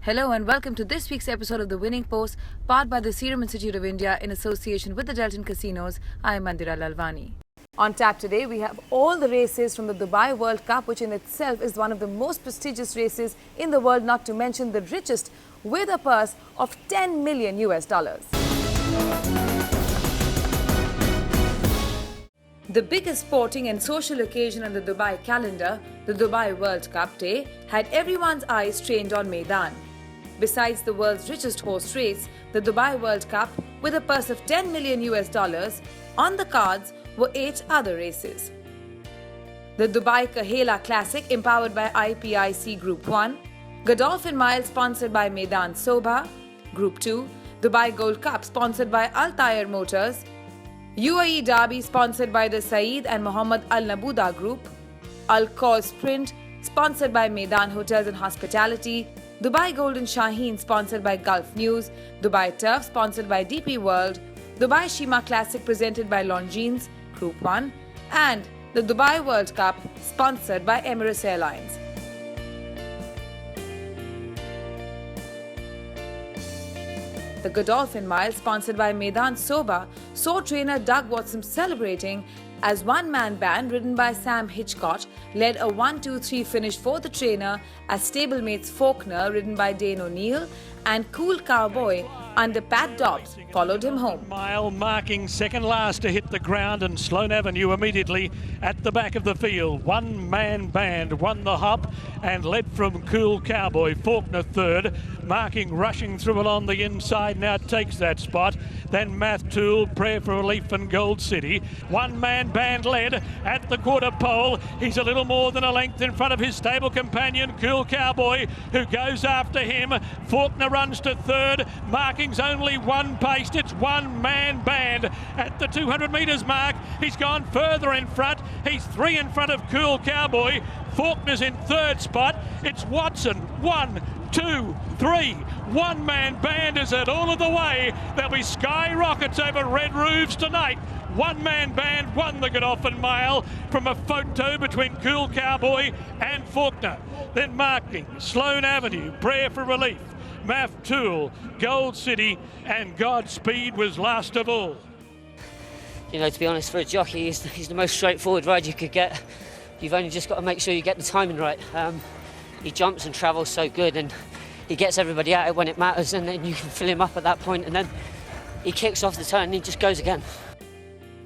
Hello and welcome to this week's episode of The Winning Post, powered by the Serum Institute of India in association with the Delton Casinos. I am Mandira Lalwani. On tap today, we have all the races from the Dubai World Cup, which in itself is one of the most prestigious races in the world, not to mention the richest, with a purse of 10 million US dollars. The biggest sporting and social occasion on the Dubai calendar, the Dubai World Cup Day, had everyone's eyes trained on Meydan. Besides the world's richest horse race, the Dubai World Cup, with a purse of 10 million US dollars, on the cards were 8 other races. The Dubai Kahela Classic, empowered by IPIC Group 1, Godolphin Mile, sponsored by Meydan Sobha, Group 2, Dubai Gold Cup, sponsored by Al Tayer Motors, UAE Derby, sponsored by the Saeed and Mohammed Al Nabuda Group, Al Khor Sprint, sponsored by Meydan Hotels and Hospitality, Dubai Golden Shaheen, sponsored by Gulf News, Dubai Turf, sponsored by DP World, Dubai Shima Classic, presented by Longines, Group 1, and the Dubai World Cup, sponsored by Emirates Airlines. The Godolphin Mile, sponsored by Meydan Sobha, saw trainer Doug Watson celebrating as one-man band ridden by Sam Hitchcock led a 1-2-3 finish for the trainer as stablemates Faulkner, ridden by Dane O'Neill, and Cool Cowboy under Pat Dobbs followed him home. Mile marking second last to hit the ground, and Sloane Avenue immediately at the back of the field. One-man band won the hop and led from Cool Cowboy. Faulkner third, marking rushing through along the inside, now takes that spot. Then Math Tool, Prayer for Relief and Gold City. One-man band led at the quarter pole. He's a little more than a length in front of his stable companion, Cool Cowboy, who goes after him. Faulkner runs to third, marking's only one pace. It's one-man band at the 200 metres mark. He's gone further in front. He's 3 in front of Cool Cowboy. Faulkner's in third spot. It's Watson. 1, 2, 3. One-man band is it all of the way. There'll be skyrockets over red roofs tonight. One-man band won the Godolphin Mile from a photo between Cool Cowboy and Faulkner. Then marking Sloane Avenue, Prayer for Relief, Math Tool, Gold City, and Godspeed was last of all. You know, to be honest, for a jockey, he's the most straightforward ride you could get. You've only just got to make sure you get the timing right. He jumps and travels so good, and he gets everybody out when it matters, and then you can fill him up at that point, and then he kicks off the turn and he just goes again.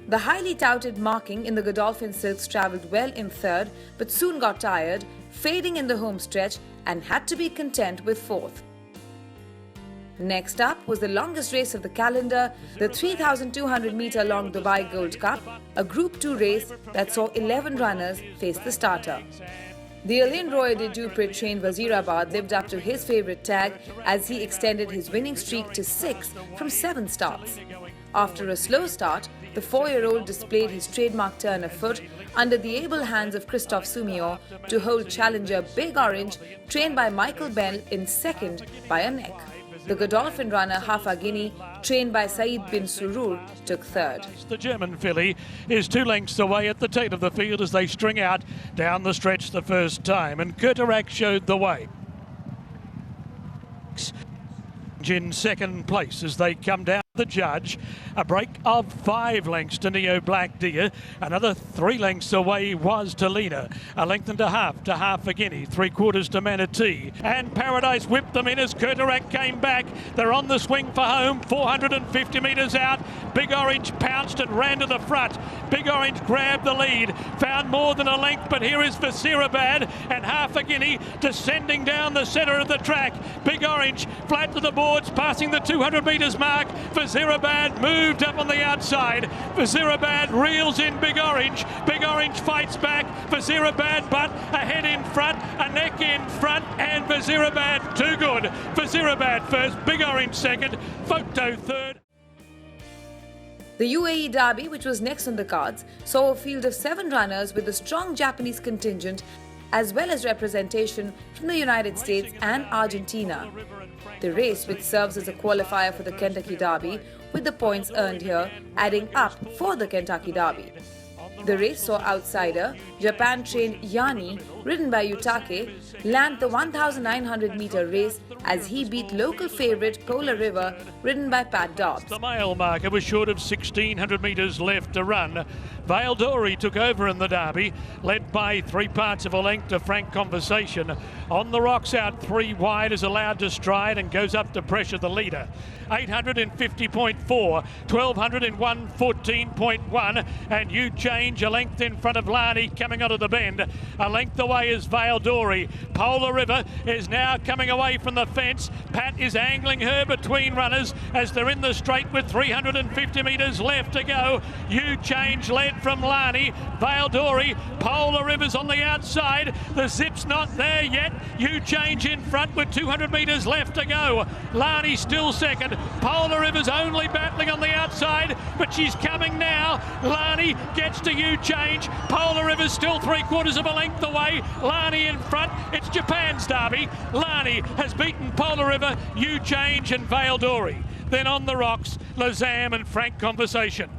The highly touted marking in the Godolphin Silks travelled well in third, but soon got tired, fading in the home stretch, and had to be content with fourth. Next up was the longest race of the calendar, the 3,200-metre long Dubai Gold Cup, a Group 2 race that saw 11 runners face the starter. The Alain Roy de Dupre trained Wazirabad lived up to his favourite tag as he extended his winning streak to 6 from 7 starts. After a slow start, the 4-year-old displayed his trademark turn of foot under the able hands of Christophe Soumillon to hold challenger Big Orange, trained by Michael Bell, in second by a neck. The Godolphin runner Hafa Guinea, trained by Saeed bin Surur, took third. The German filly is 2 lengths away at the tail of the field as they string out down the stretch the first time, and Kurtarak showed the way. In second place as they come down the judge. A break of 5 lengths to Neo Black Deer. Another 3 lengths away was to Lena. A length and a half to Half a Guinea. 3/4 to Manatee. And Paradise whipped them in as Kurtarak came back. They're on the swing for home. 450 metres out. Big Orange pounced and ran to the front. Big Orange grabbed the lead. Found more than a length, but here is Vasirabad and Half a Guinea descending down the centre of the track. Big Orange flat to the boards, passing the 200 metres mark. Vasirabad moved up on the outside. Vasirabad reels in Big Orange. Big Orange fights back. Vasirabad but a head in front, a neck in front, and Vasirabad too good. Vasirabad first, Big Orange second, Photo third. The UAE Derby, which was next on the cards, saw a field of 7 runners with a strong Japanese contingent as well as representation from the United States and Argentina. The race, which serves as a qualifier for the Kentucky Derby, with the points earned here adding up for the Kentucky Derby. The race saw outsider, Japan-trained Yani ridden by Utake, land the 1,900-meter race as he beat local favourite Polar River, ridden by Pat Dobbs. The mile marker was short of 1,600 metres left to run. Vale Dory took over in the Derby, led by 3 parts of a length to Frank Conversation. On the rocks out 3 wide, is allowed to stride and goes up to pressure the leader. 850.4, 1,200 in 114.1, and You Change a length in front of Lani coming onto the bend. A length away is Vale Dory. Polar River is now coming away from the fence. Pat is angling her between runners as they're in the straight with 350 metres left to go. You Change led from Lani. Vale Dory, Polar River's on the outside. The zip's not there yet. You Change in front with 200 metres left to go. Lani still second. Polar River's only battling on the outside, but she's coming now. Lani gets to You Change. Polar River's still 3/4 of a length away. Lani in front. It's Japan's Derby. Lani has beaten Polar River, You Change and Vale Dory. Then on the rocks, Lazam and Frank Conversation.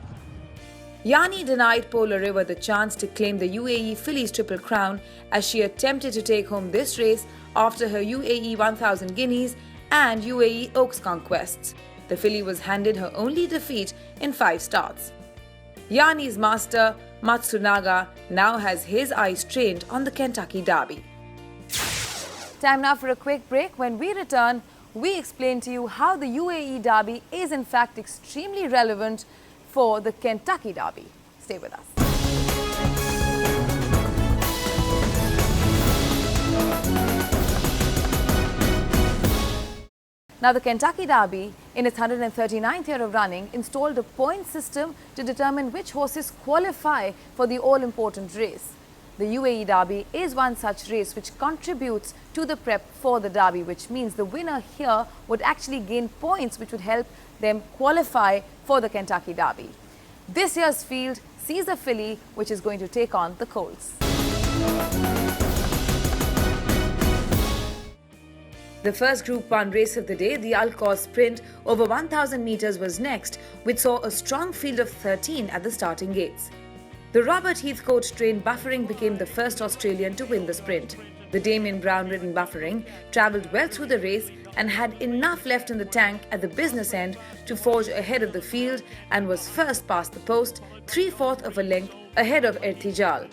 Yani denied Polar River the chance to claim the UAE Fillies Triple Crown as she attempted to take home this race after her UAE 1000 Guineas and UAE Oaks conquests. The filly was handed her only defeat in 5 starts. Yani's master, Matsunaga, now has his eyes trained on the Kentucky Derby. Time now for a quick break. When we return, we explain to you how the UAE Derby is in fact extremely relevant for the Kentucky Derby. Stay with us. Now, the Kentucky Derby, in its 139th year of running, installed a point system to determine which horses qualify for the all-important race. The UAE Derby is one such race which contributes to the prep for the Derby, which means the winner here would actually gain points which would help them qualify for the Kentucky Derby. This year's field sees a filly which is going to take on the Colts. The first Group 1 race of the day, the Alcor Sprint over 1,000 metres, was next, which saw a strong field of 13 at the starting gates. The Robert Heathcote-trained Buffering became the first Australian to win the sprint. The Damien Brown-ridden Buffering travelled well through the race and had enough left in the tank at the business end to forge ahead of the field and was first past the post, 3/4 of a length ahead of Ertijal.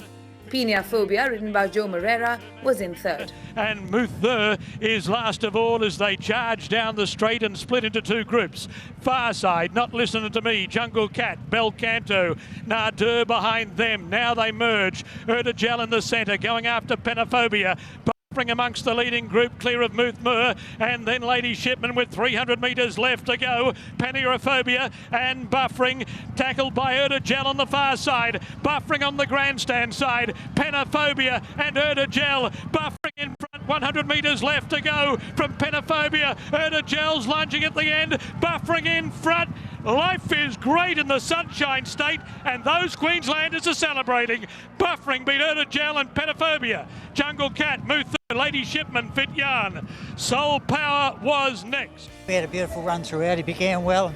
Pina Phobia, ridden by Joe Moreira, was in third. And Muther is last of all as they charge down the straight and split into 2 groups. Far side, Not Listening to Me, Jungle Cat, Bel Canto, Nadir behind them. Now they merge. Ertijal in the centre, going after Penophobia. Buffering amongst the leading group, clear of Muthmur, and then Lady Shipman with 300 metres left to go. Panophobia and Buffering, tackled by Ertijal on the far side. Buffering on the grandstand side. Panophobia and Ertijal. Buffering in front, 100 metres left to go from Panophobia. Ertijal's lunging at the end. Buffering in front. Life is great in the Sunshine State, and those Queenslanders are celebrating. Buffering beat Ertijal and Panophobia. Jungle Cat, Muther, Lady Shipman, Fit Yarn. Soul Power was next. We had a beautiful run throughout. He began well.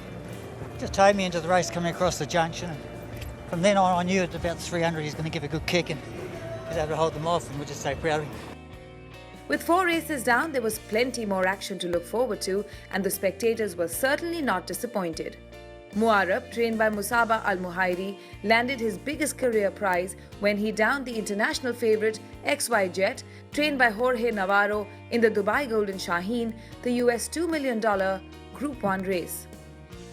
Just towed me into the race coming across the junction. From then on, I knew at about 300 he's going to give a good kick and was able to hold them off, and we're just so proud of him. With 4 races down, there was plenty more action to look forward to, and the spectators were certainly not disappointed. Muarab, trained by Musaba Al-Muhairi, landed his biggest career prize when he downed the international favourite XY Jet, trained by Jorge Navarro, in the Dubai Golden Shaheen, the US $2 million Group 1 race.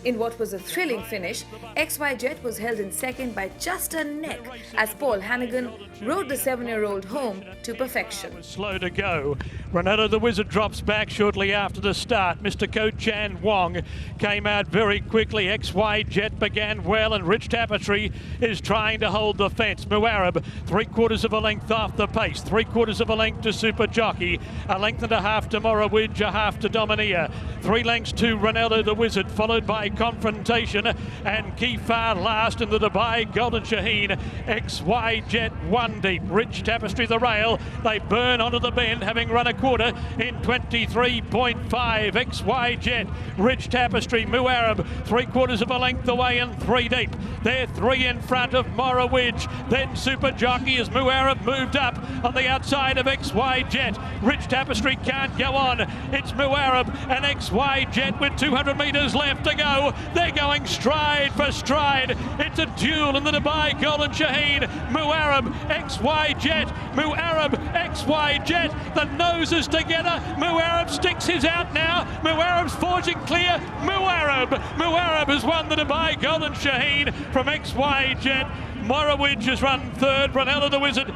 In what was a thrilling finish, XY Jet was held in second by just a neck as Paul Hannigan rode the 7-year-old home to perfection. Slow to go. Renato the Wizard drops back shortly after the start. Mr. Ko Chan Wong came out very quickly. XY Jet began well, and Rich Tapestry is trying to hold the fence. Muarab, 3/4 of a length off the pace. 3/4 of a length to Super Jockey. A length and a half to Morawidge, a half to Dominia. 3 lengths to Ronaldo the Wizard, followed by Dubai Confrontation, and Kefar last in the Dubai Golden Shaheen. XY Jet one deep. Rich Tapestry the rail. They burn onto the bend, having run a quarter in 23.5. XY Jet, Rich Tapestry, Moo Arab, 3/4 of a length away and 3 deep. They're 3 in front of Morowidge. Then Super Jockey as Moo Arab moved up on the outside of XY Jet. Rich Tapestry can't go on. It's Moo Arab and XY Jet with 200 metres left to go. They're going stride for stride. It's a duel in the Dubai Golden Shaheen. Moo Arab, XY Jet. Moo Arab, XY Jet. The noses together. Moo Arab sticks his out now. Moo Arab's forging clear. Moo Arab. Moo Arab has won the Dubai Golden Shaheen from XY Jet. Morowidge has run third. Brunella the Wizard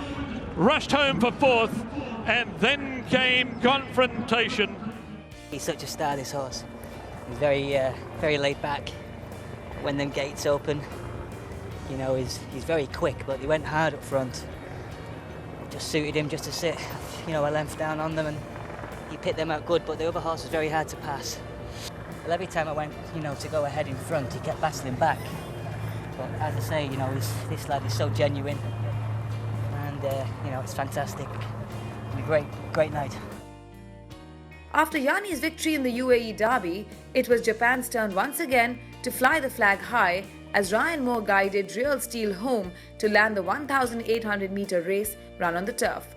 rushed home for fourth. And then came Confrontation. He's such a star, this horse. He's very laid back. When them gates open, you know, he's very quick, but he went hard up front. It just suited him just to sit, you know, a length down on them, and he picked them out good, but the other horse was very hard to pass. Well, every time I went, you know, to go ahead in front, he kept battling back. But as I say, you know, this lad is so genuine, and you know, it's fantastic. And a great night. After Yanni's victory in the UAE Derby, it was Japan's turn once again to fly the flag high as Ryan Moore guided Real Steel home to land the 1,800-meter race run on the turf.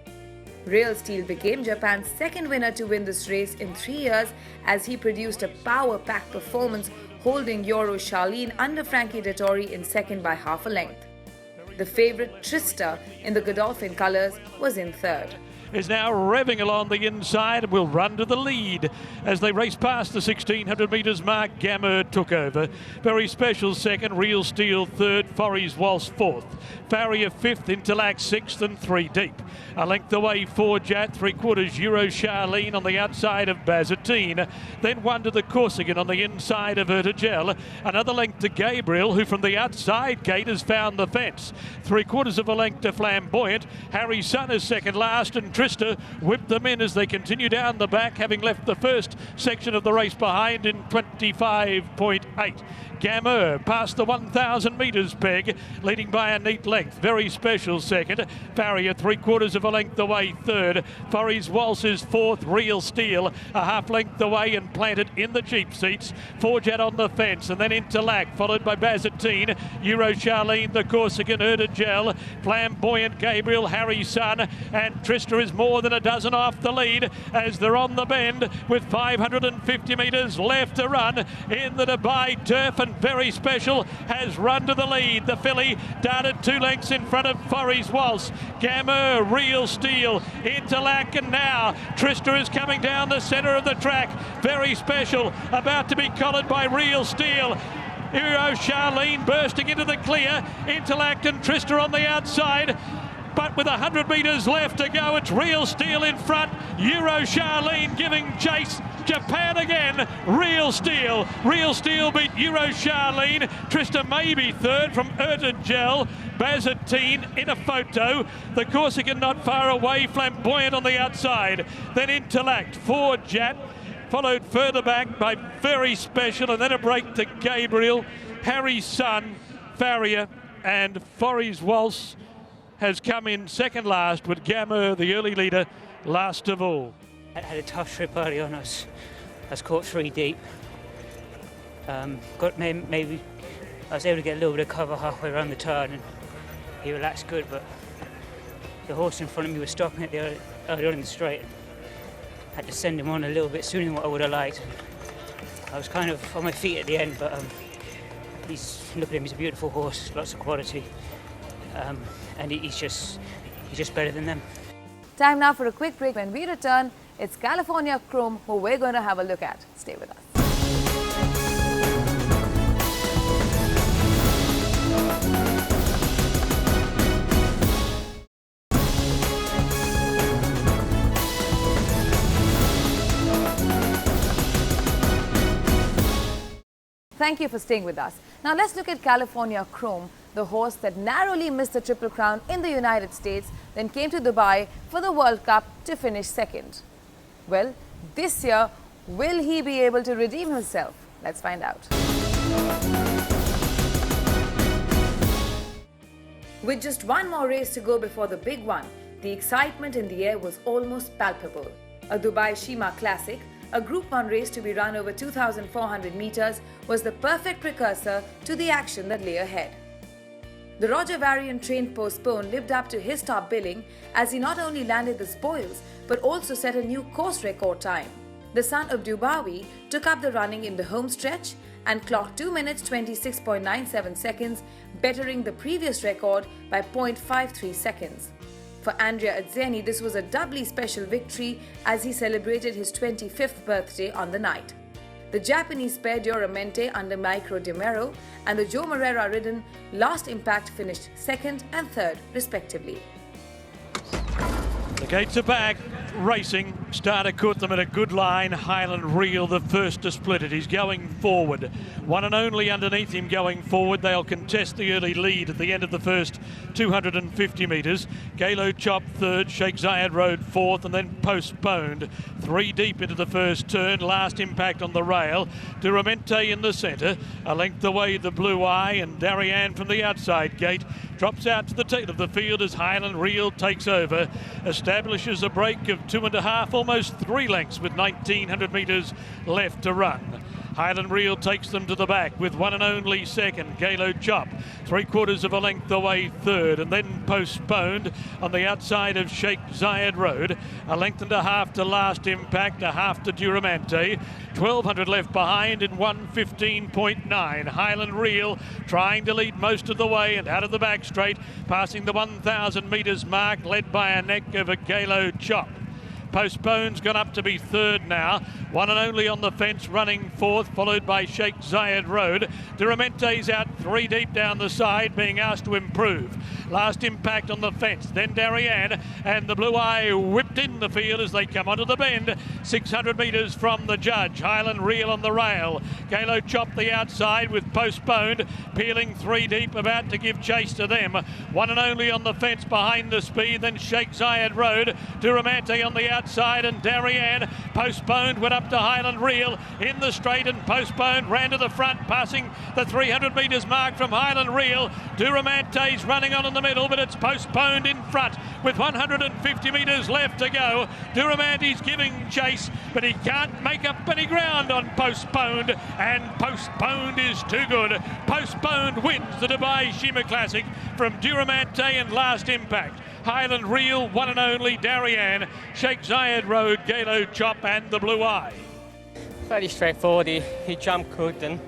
Real Steel became Japan's second winner to win this race in 3 years as he produced a power-packed performance, holding Euro Charlene under Frankie Dettori in second by half a length. The favourite Trista in the Godolphin colours was in third. Is now revving along the inside and will run to the lead as they race past the 1,600 metres mark. Gammer took over. Very Special second, Real Steel third, Forries Waltz fourth, Farrier fifth, Interlac sixth and 3 deep. A length away, 4 Jat, 3/4 Euro Charlene on the outside of Bazatine. Then 1 to the Corsican on the inside of Ertagel. Another length to Gabriel, who from the outside gate has found the fence. 3/4 of a length to Flamboyant. Harry Sun is second last, and Trista whipped them in as they continue down the back, having left the first section of the race behind in 25.8. Gammer past the 1,000 metres peg, leading by a neat length. Very Special second, Farrier 3/4 of a length away third, Forries Waltz is fourth, Real Steel a half length away and planted in the cheap seats. 4 Jet on the fence, and then Interlac, followed by Bazatine, Euro Charlene, the Corsican, Ertagel, Flamboyant, Gabriel, Harry Sun, and Trista is more than a dozen off the lead as they're on the bend with 550 metres left to run in the Dubai turf, and Very Special has run to the lead. The filly darted 2 lengths in front of Forries Waltz. Gammer, Real Steel, Interlac, and now Trista is coming down the centre of the track. Very Special about to be collared by Real Steel. Euro Charlene bursting into the clear. Interlac and Trista on the outside. But with 100 metres left to go, it's Real Steel in front. Euro Charlene giving chase. Japan again. Real Steel. Real Steel beat Euro Charlene. Trista maybe third from Ertagel. Bazatine in a photo. The Corsican not far away. Flamboyant on the outside. Then Interlac. 4 Jat. Followed further back by Very Special, and then a break to Gabriel. Harry Sun, Farrier, and Forries Waltz has come in second last, with Gammer, the early leader, last of all. I had a tough trip early on. I was caught 3 deep. Maybe I was able to get a little bit of cover halfway around the turn, and he relaxed good, but the horse in front of me was stopping it early on in the straight. I had to send him on a little bit sooner than what I would have liked. I was kind of on my feet at the end, but look at him, he's a beautiful horse, lots of quality, and he's just better than them. Time now for a quick break. When we return, it's California Chrome who we're going to have a look at. Stay with us. Thank you for staying with us. Now let's look at California Chrome, the horse that narrowly missed the Triple Crown in the United States, then came to Dubai for the World Cup to finish second. Well, this year, will he be able to redeem himself? Let's find out. With just one more race to go before the big one, the excitement in the air was almost palpable. A Dubai Shima Classic, a Group 1 race to be run over 2,400 meters, was the perfect precursor to the action that lay ahead. The Roger Varian trained Postpone lived up to his top billing as he not only landed the spoils but also set a new course record time. The son of Dubawi took up the running in the home stretch and clocked 2 minutes 26.97 seconds, bettering the previous record by 0.53 seconds. For Andrea Azzeni, this was a doubly special victory as he celebrated his 25th birthday on the night. The Japanese pair Duramente under Micro De Mero and the Joe Moreira ridden Last Impact finished second and third respectively. The gates are back, racing. Starter caught them at a good line. Highland Real, the first to split it. He's going forward. One and only underneath him going forward. They'll contest the early lead at the end of the first 250 metres. Galo Chop third, Sheikh Zayed Road fourth, and then Postponed. 3 deep into the first turn. Last Impact on the rail. Duramente in the centre. A length away the Blue Eye, and Darien from the outside gate drops out to the tail of the field as Highland Real takes over. Establishes a break of 2.5, almost 3 lengths with 1,900 metres left to run. Highland Real takes them to the back with one and only second, Galo Chop, 3/4 of a length away third, and then Postponed on the outside of Sheikh Zayed Road. A length and a half to Last Impact, a half to Duramente. 1,200 left behind in 1:15.9. Highland Real trying to lead most of the way and out of the back straight, passing the 1,000 metres mark, led by a neck of a Galo Chop. Postpone's gone up to be third now. One and only on the fence, running fourth, followed by Sheikh Zayed Road. Duramente's out 3 deep down the side, being asked to improve. Last Impact on the fence, then Darien, and the Blue Eye whipped in the field as they come onto the bend. 600 metres from the judge. Highland Real on the rail. Galo Chop the outside with Postponed, peeling 3 deep, about to give chase to them. One and only on the fence behind the speed, then Sheikh Zayed Road. Duramente on the outside, and Darien. Postponed went up to Highland Real in the straight, and Postponed ran to the front, passing the 300 metres mark from Highland Real. Duramante's running on in the middle, but it's Postponed in front with 150 metres left to go. Duramante's giving chase, but he can't make up any ground on Postponed, and Postponed is too good. Postponed wins the Dubai Shima Classic from Duramante and Last Impact. Highland Real, one and only Darien, Sheikh Zayed Road, Galo Chop and the Blue Eye. Very straightforward. He jumped good and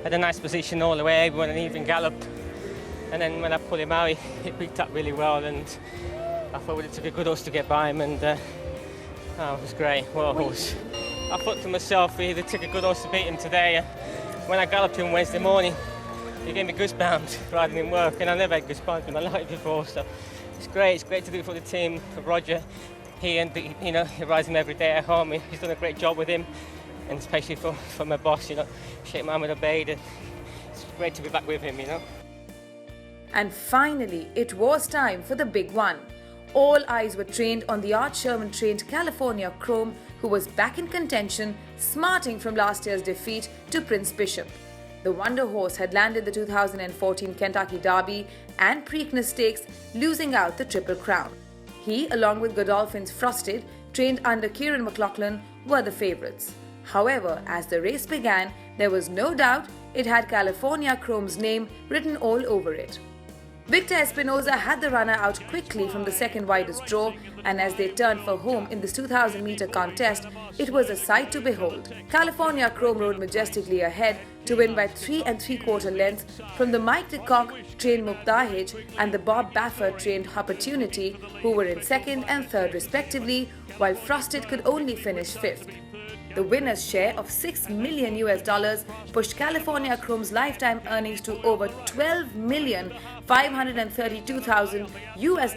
had a nice position all the way, everyone, and even galloped. And then when I pulled him out, he picked up really well, and I thought it took a good horse to get by him, and it was great. What a horse. I thought to myself, it took a good horse to beat him today. When I galloped him Wednesday morning, he gave me goosebumps riding in work, and I never had goosebumps in my life before, so it's great to do it for the team, for Roger. He rides him every day at home. He's done a great job with him, and especially for my boss, Sheikh Mohammed Obeid. It's great to be back with him, And finally, it was time for the big one. All eyes were trained on the Art Sherman trained California Chrome, who was back in contention, smarting from last year's defeat to Prince Bishop. The Wonder Horse had landed the 2014 Kentucky Derby and Preakness Stakes, losing out the Triple Crown. He, along with Godolphin's Frosted, trained under Kieran McLaughlin, were the favourites. However, as the race began, there was no doubt it had California Chrome's name written all over it. Victor Espinoza had the runner out quickly from the second widest draw, and as they turned for home in this 2,000-metre contest, it was a sight to behold. California Chrome rode majestically ahead to win by 3 3/4 lengths from the Mike de Kock trained Muktahij and the Bob Baffert trained Opportunity, who were in second and third respectively, while Frosted could only finish fifth. The winner's share of $6 million pushed California Chrome's lifetime earnings to over $12 million $532,000 US,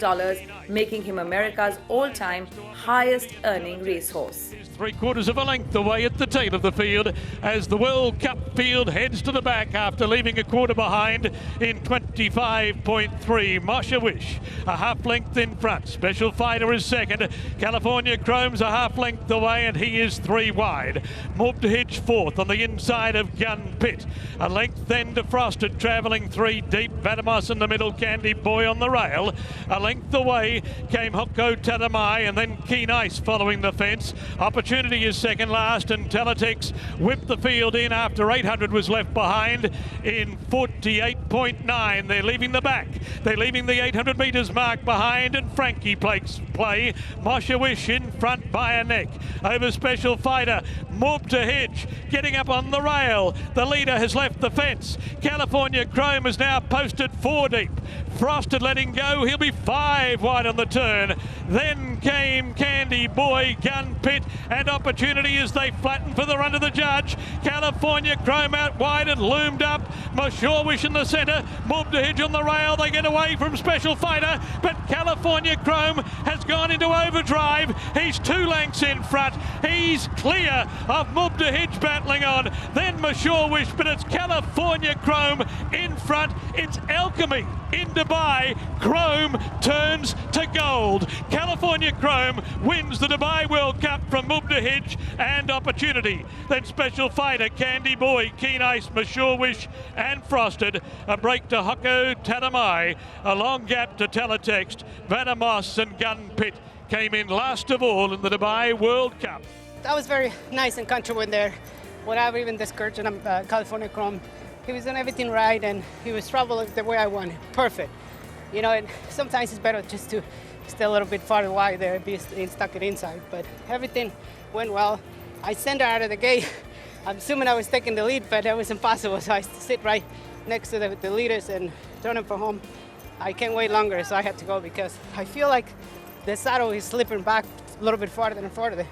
making him America's all-time highest earning racehorse. 3/4 of a length away at the tail of the field as the World Cup field heads to the back after leaving a quarter behind in 25.3. Masha Wish a half length in front. Special Fighter is second. California Chrome's a half length away and he is 3 wide. Mubtahij fourth on the inside of Gun Pit. A length then to Frosted, travelling 3 deep. Vadamos in the middle, Candy Boy on the rail. A length away came Hoko Tadamai and then Keen Ice following the fence. Opportunity is second last and Teletex whipped the field in after 800 was left behind in 48.9. They're leaving the back. They're leaving the 800 metres mark behind and Frankie Plake's play. Masha Wish in front by a neck. Over Special Fighter. Mubtahij getting up on the rail. The leader has left the fence. California Chrome is now posted 4 deep. Frosted letting go. He'll be 5 wide on the turn. Then came Candy Boy, Gun Pit, and Opportunity as they flatten for the run to the judge. California Chrome out wide and loomed up. Mashawish in the centre. Mubtahij on the rail. They get away from Special Fighter, but California Chrome has gone into overdrive. He's 2 lengths in front. He's clear of Mubtahij battling on. Then Mashawish, but it's California Chrome in front. It's Alchemy in Dubai. Chrome turns to gold. California Chrome wins the Dubai World Cup from Mubtahij and Opportunity. Then Special Fighter, Candy Boy, Keen Ice, Mashawish and Frosted. A break to Hoko Tadamai. A long gap to Teletext. Vadamos and Gun Pit came in last of all in the Dubai World Cup. That was very nice and comfortable in there. Whatever, even the excursion of California Chrome, he was doing everything right and he was traveling the way I wanted. Perfect. You know, and sometimes it's better just to stay a little bit farther wide there, be stuck it inside. But everything went well. I sent her out of the gate. I'm assuming I was taking the lead, but that was impossible. So I sit right next to the leaders and turn them for home. I can't wait longer, so I had to go because I feel like the saddle is slipping back a little bit farther and farther.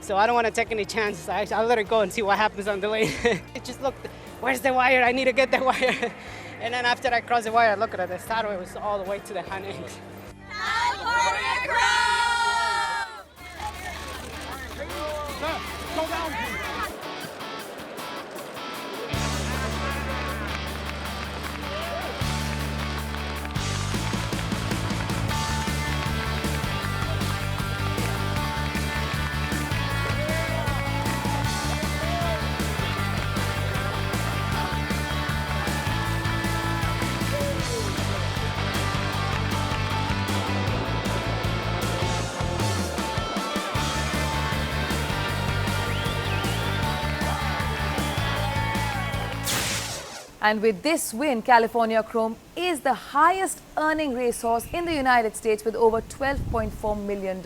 So I don't want to take any chances. I'll let it go and see what happens on the lane. It just looked, where's the wire? I need to get the wire. And then after I crossed the wire, I looked at the saddle. It was all the way to the hind legs. And with this win, California Chrome is the highest earning racehorse in the United States with over $12.4 million.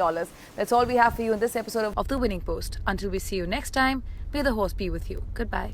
That's all we have for you in this episode of The Winning Post. Until we see you next time, may the horse be with you. Goodbye.